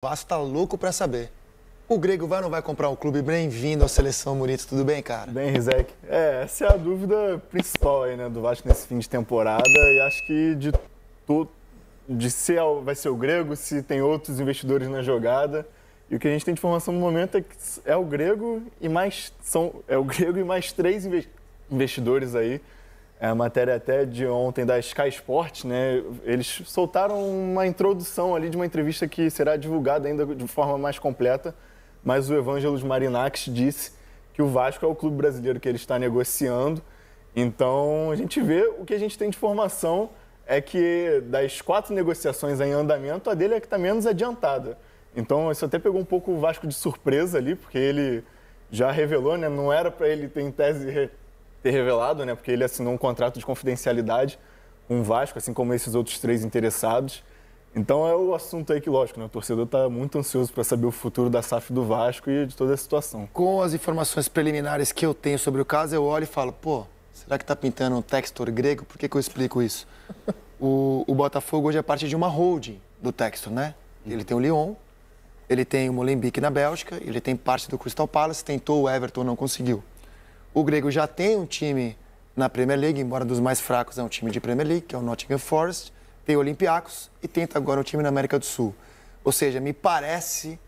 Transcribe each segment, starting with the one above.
O Vasco tá louco pra saber. O Grego vai ou não vai comprar o clube? Bem-vindo à Seleção, Murito. Tudo bem, cara? Bem, Rizek. Essa é a dúvida principal aí, né, do Vasco nesse fim de temporada. E acho que vai ser o Grego, se tem outros investidores na jogada. E o que a gente tem de informação no momento é que é o Grego e mais 3 investidores aí. É a matéria até de ontem da Sky Sport, né? Eles soltaram uma introdução ali de uma entrevista que será divulgada ainda de forma mais completa, mas o Evangelos Marinakis disse que o Vasco é o clube brasileiro que ele está negociando. Então, a gente vê, o que a gente tem de informação é que das 4 negociações em andamento, a dele é que está menos adiantada. Então, isso até pegou um pouco o Vasco de surpresa ali, porque ele já revelou, né? Não era para ele ter em tese ter revelado, né? Porque ele assinou um contrato de confidencialidade com o Vasco, assim como esses outros 3 interessados. Então é o assunto aí que, lógico, né? O torcedor está muito ansioso para saber o futuro da SAF do Vasco e de toda a situação. Com as informações preliminares que eu tenho sobre o caso, eu olho e falo, pô, será que tá pintando um Textor grego? Por que eu explico isso? O Botafogo hoje é parte de uma holding do Textor, né? Ele tem o Lyon, ele tem o Molenbeek na Bélgica, ele tem parte do Crystal Palace, tentou o Everton, não conseguiu. O Grego já tem um time na Premier League, embora dos mais fracos é um time de Premier League, que é o Nottingham Forest, tem o Olympiacos e tenta agora um time na América do Sul. Ou seja, me parece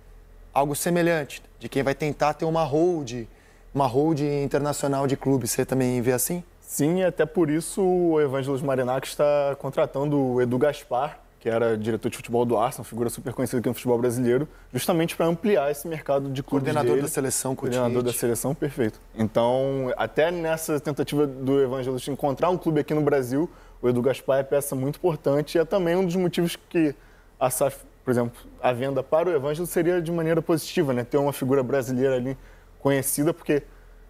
algo semelhante, de quem vai tentar ter uma holding internacional de clubes. Você também vê assim? Sim, e até por isso o Evangelos Marinakis está contratando o Edu Gaspar, que era diretor de futebol do Arsenal, figura super conhecida aqui no futebol brasileiro, justamente para ampliar esse mercado de clubes Coordenador da seleção, Coordenador da seleção, perfeito. Então, até nessa tentativa do Evangelos de encontrar um clube aqui no Brasil, o Edu Gaspar é peça muito importante e é também um dos motivos que a SAF, por exemplo, a venda para o Evangelos seria de maneira positiva, né? Ter uma figura brasileira ali conhecida, porque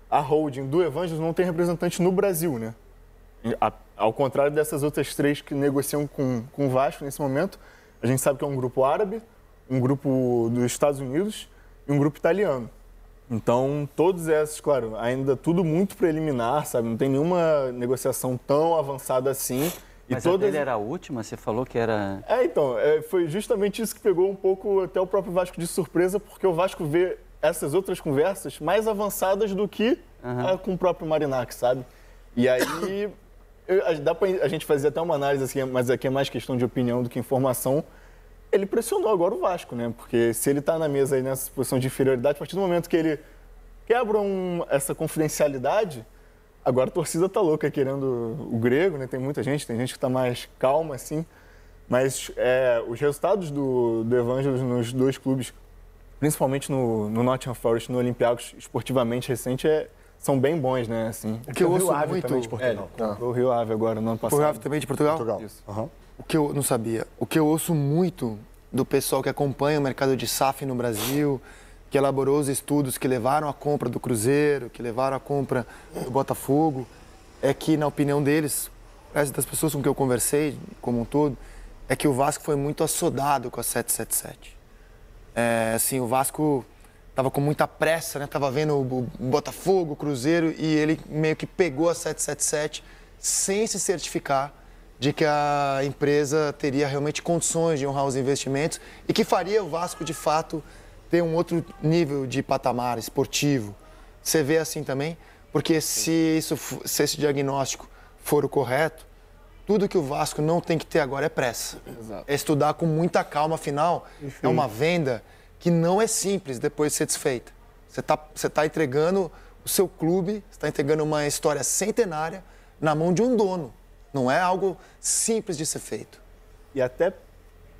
a holding do Evangelos não tem representante no Brasil, né? Ao contrário dessas outras 3 que negociam com o Vasco nesse momento, a gente sabe que é um grupo árabe, um grupo dos Estados Unidos e um grupo italiano. Então, todos esses, claro, ainda tudo muito preliminar, sabe? Não tem nenhuma negociação tão avançada assim. Mas a dele era a última? Você falou que era... Foi justamente isso que pegou um pouco até o próprio Vasco de surpresa, porque o Vasco vê essas outras conversas mais avançadas do que com o próprio Marinakis, sabe? E aí... Dá pra a gente fazer até uma análise, assim, mas aqui é mais questão de opinião do que informação. Ele pressionou agora o Vasco, né? Porque se ele está na mesa aí nessa posição de inferioridade, a partir do momento que ele quebra essa confidencialidade, agora a torcida tá louca querendo o Grego, né? Tem gente que está mais calma, assim. Mas os resultados do Evangelos nos 2 clubes, principalmente no Nottingham Forest e no Olympiacos, esportivamente recente, são bem bons, né? Assim. O que eu ouço muito... também de Portugal. O Rio Ave agora, no ano passado. O Rio Ave também de Portugal? Portugal. Isso. O que eu não sabia. O que eu ouço muito do pessoal que acompanha o mercado de SAF no Brasil, que elaborou os estudos que levaram à compra do Cruzeiro, que levaram à compra do Botafogo, é que, na opinião deles, das pessoas com que eu conversei, como um todo, é que o Vasco foi muito assodado com a 777. Assim, o Vasco estava com muita pressa, né? Tava vendo o Botafogo, o Cruzeiro, e ele meio que pegou a 777 sem se certificar de que a empresa teria realmente condições de honrar os investimentos e que faria o Vasco, de fato, ter um outro nível de patamar esportivo. Você vê assim também? Porque se esse diagnóstico for o correto, tudo que o Vasco não tem que ter agora é pressa. Exato. É estudar com muita calma, afinal, é uma venda que não é simples depois de ser desfeita. Você tá entregando o seu clube, você está entregando uma história centenária na mão de um dono. Não é algo simples de ser feito. E até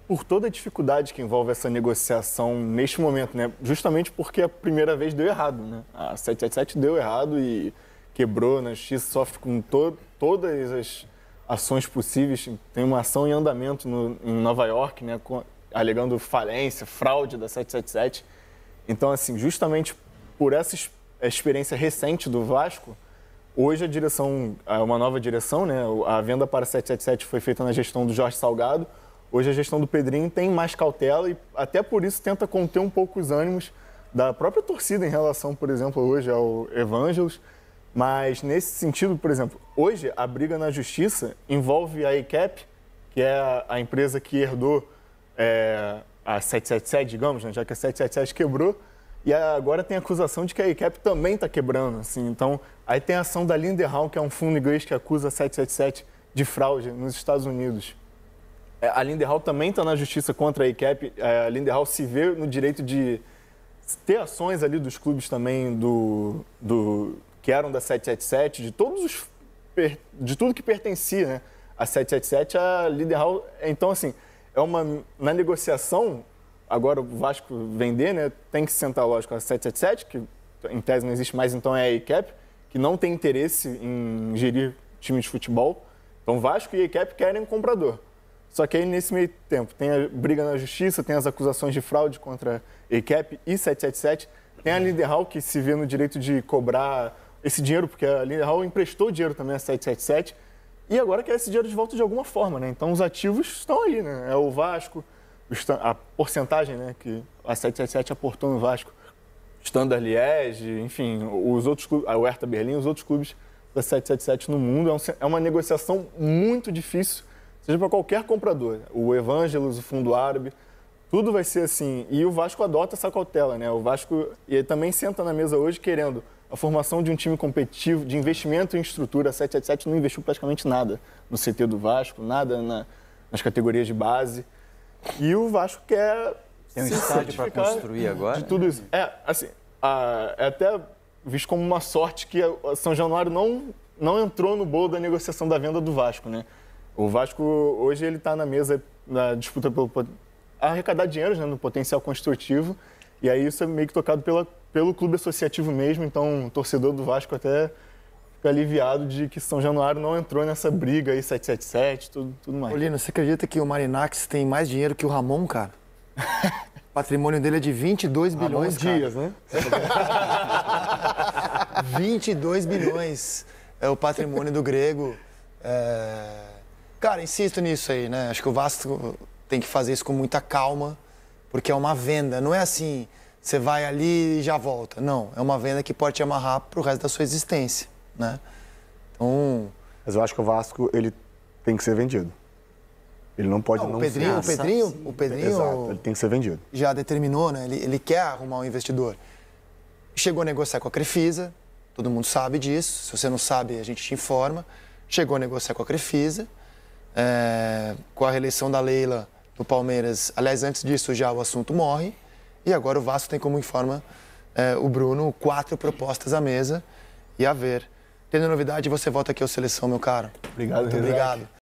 por toda a dificuldade que envolve essa negociação neste momento, né? Justamente porque a primeira vez deu errado, né? A 777 deu errado e quebrou na justiça, sofre com todas as ações possíveis. Tem uma ação em andamento em Nova York, né? Alegando falência, fraude da 777. Então, assim, justamente por essa experiência recente do Vasco, hoje a direção, uma nova direção, né? A venda para a 777 foi feita na gestão do Jorge Salgado. Hoje a gestão do Pedrinho tem mais cautela e até por isso tenta conter um pouco os ânimos da própria torcida em relação, por exemplo, hoje ao Evangelos. Mas nesse sentido, por exemplo, hoje a briga na justiça envolve a ECAP, que é a empresa que herdou a 777, digamos, né? Já que a 777 quebrou, e agora tem a acusação de que a ICAP também está quebrando, assim. Então, aí tem a ação da Lindenhall, que é um fundo inglês que acusa a 777 de fraude nos Estados Unidos. A Lindenhall também está na justiça contra a ICAP. A Lindenhall se vê no direito de ter ações ali dos clubes também que eram da 777, de tudo que pertencia, né, a 777, a Lindenhall. Então, assim, na negociação, agora o Vasco vender, né, tem que sentar, lógico, a 777, que em tese não existe mais, então é a ICAP, que não tem interesse em gerir time de futebol. Então, Vasco e a ICAP querem um comprador. Só que aí, nesse meio tempo, tem a briga na justiça, tem as acusações de fraude contra a ICAP e 777, tem a Lindenhall, que se vê no direito de cobrar esse dinheiro, porque a Lindenhall emprestou dinheiro também a 777, e agora quer esse dinheiro de volta de alguma forma, né? Então, os ativos estão aí, né? É o Vasco, a porcentagem, né, que a 777 aportou no Vasco, Standard Liège, enfim, os outros clubes, a Hertha Berlim, os outros clubes da 777 no mundo. É uma negociação muito difícil, seja para qualquer comprador. O Evangelos, o Fundo Árabe, tudo vai ser assim. E o Vasco adota essa cautela, né? O Vasco ele também senta na mesa hoje querendo a formação de um time competitivo, de investimento em estrutura. A 777 não investiu praticamente nada no CT do Vasco, nada nas categorias de base. E o Vasco quer tem um estádio para construir agora? De tudo isso. Assim, é até visto como uma sorte que a São Januário não entrou no bolo da negociação da venda do Vasco, né? O Vasco, hoje, ele está na mesa na disputa pelo arrecadar dinheiro, né, no potencial construtivo, e aí isso é meio que tocado pelo clube associativo mesmo, então o torcedor do Vasco até fica aliviado de que São Januário não entrou nessa briga aí, 777, tudo mais. Lino, você acredita que o Marinax tem mais dinheiro que o Ramon, cara? O patrimônio dele é de 22 bilhões, cara. Dias, né? 22 bilhões é o patrimônio do grego. Cara, insisto nisso aí, né? Acho que o Vasco tem que fazer isso com muita calma, porque é uma venda. Não é assim, você vai ali e já volta. Não, é uma venda que pode te amarrar para o resto da sua existência, né? Então... Mas eu acho que o Vasco, ele tem que ser vendido. Ele não pode não ser. O Pedrinho Exato, ele tem que ser vendido. Já determinou, né? Ele quer arrumar um investidor. Chegou a negociar com a Crefisa, todo mundo sabe disso. Se você não sabe, a gente te informa. Chegou a negociar com a Crefisa. Com a reeleição da Leila do Palmeiras, aliás, antes disso já o assunto morre, e agora o Vasco tem, como informa o Bruno, 4 propostas à mesa e a ver. Tendo novidade, você volta aqui ao Seleção, meu caro. Obrigado, Muito obrigado.